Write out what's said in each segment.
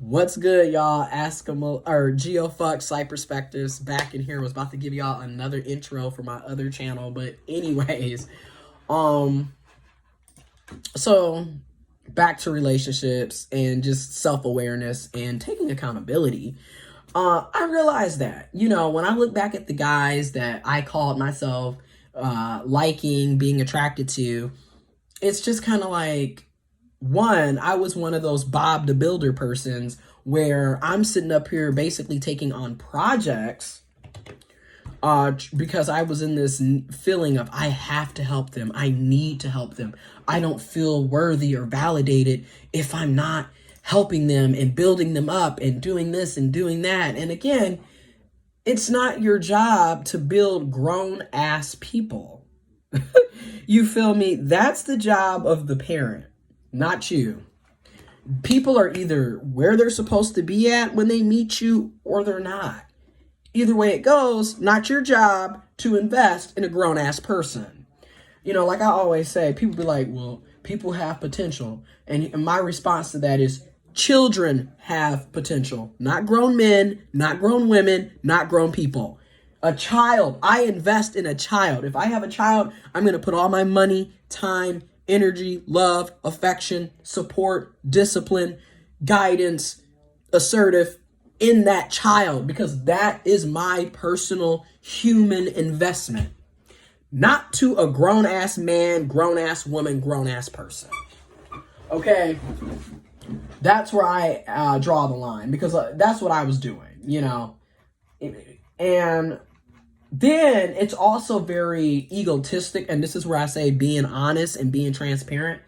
What's good, y'all? Or giofvcks Site Perspectives back in here. Was about to give y'all another intro for my other channel, but anyways, so back to relationships and just self-awareness and taking accountability. I realized that, when I look back at the guys that I called myself liking, being attracted to, it's just kind of like, one, I was one of those Bob the Builder persons where I'm sitting up here basically taking on projects because I was in this feeling of I have to help them. I need to help them. I don't feel worthy or validated if I'm not helping them and building them up and doing this and doing that. And again, it's not your job to build grown-ass people. You feel me? That's the job of the parent. Not you. People are either where they're supposed to be at when they meet you or they're not. Either way it goes, not your job to invest in a grown-ass person. Like I always say, people be like, well, people have potential. And my response to that is children have potential. Not grown men, not grown women, not grown people. A child, I invest in a child. If I have a child, I'm going to put all my money, time, energy, love, affection, support, discipline, guidance, assertive in that child, because that is my personal human investment. Not to a grown-ass man, grown-ass woman, grown-ass person. Okay? That's where I draw the line, because that's what I was doing, And then it's also very egotistic, and this is where I say being honest and being transparent.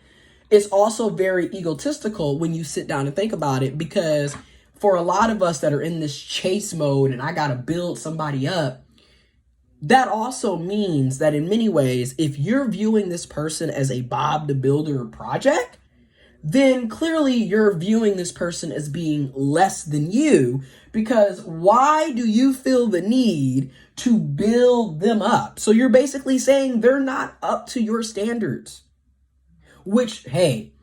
It's also very egotistical when you sit down and think about it, because for a lot of us that are in this chase mode and I got to build somebody up, that also means that in many ways, if you're viewing this person as a Bob the Builder project, then clearly you're viewing this person as being less than you, because why do you feel the need to build them up? So you're basically saying they're not up to your standards, which, hey,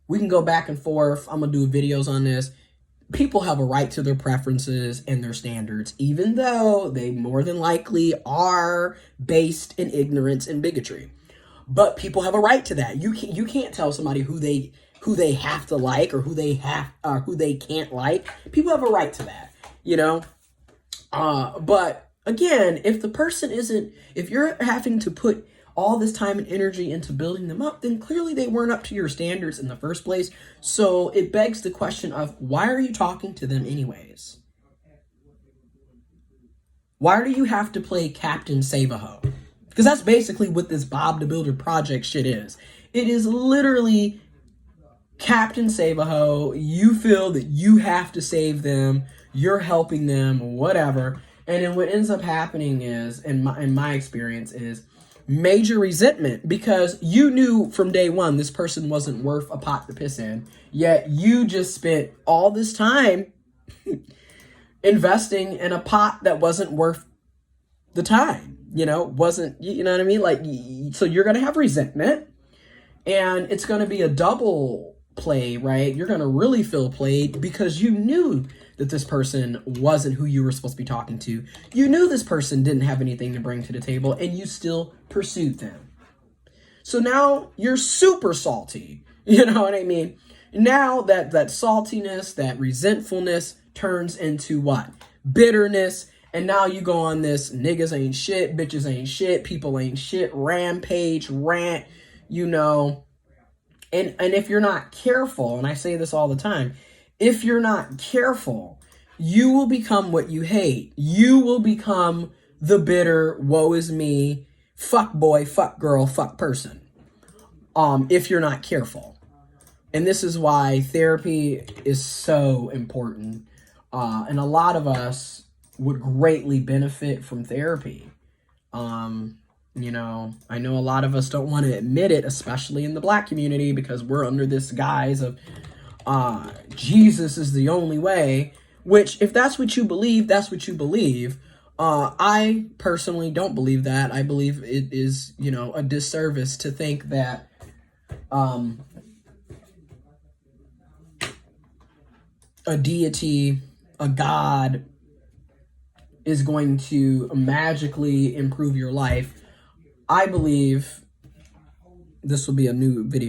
we can go back and forth. I'm going to do videos on this. People have a right to their preferences and their standards, even though they more than likely are based in ignorance and bigotry. But people have a right to that. You can't tell somebody who they have to like or who they can't like. People have a right to that, But again, if you're having to put all this time and energy into building them up, then clearly they weren't up to your standards in the first place. So it begs the question of, why are you talking to them anyways? Why do you have to play Captain Save-A-Ho? Because that's basically what this Bob the Builder project shit is. It is literally Captain Save-A-Ho. You feel that you have to save them. You're helping them, whatever. And then what ends up happening is, in my experience, is major resentment, because you knew from day one this person wasn't worth a pot to piss in. Yet you just spent all this time investing in a pot that wasn't worth the time. Wasn't, you know what I mean? Like, so you're going to have resentment, and it's going to be a double play, right? You're going to really feel played because you knew that this person wasn't who you were supposed to be talking to. You knew this person didn't have anything to bring to the table, and you still pursued them. So now you're super salty. You know what I mean? Now that saltiness, that resentfulness turns into what? Bitterness. And now you go on this niggas ain't shit, bitches ain't shit, people ain't shit, rampage, rant, And if you're not careful, and I say this all the time, if you're not careful, you will become what you hate. You will become the bitter, woe is me, fuck boy, fuck girl, fuck person. If you're not careful. And this is why therapy is so important. And a lot of us would greatly benefit from therapy. I know a lot of us don't want to admit it, especially in the Black community, because we're under this guise of Jesus is the only way, which, if that's what you believe, that's what you believe. I personally don't believe that. I believe it is, a disservice to think that a deity, a god, is going to magically improve your life. I believe this will be a new video.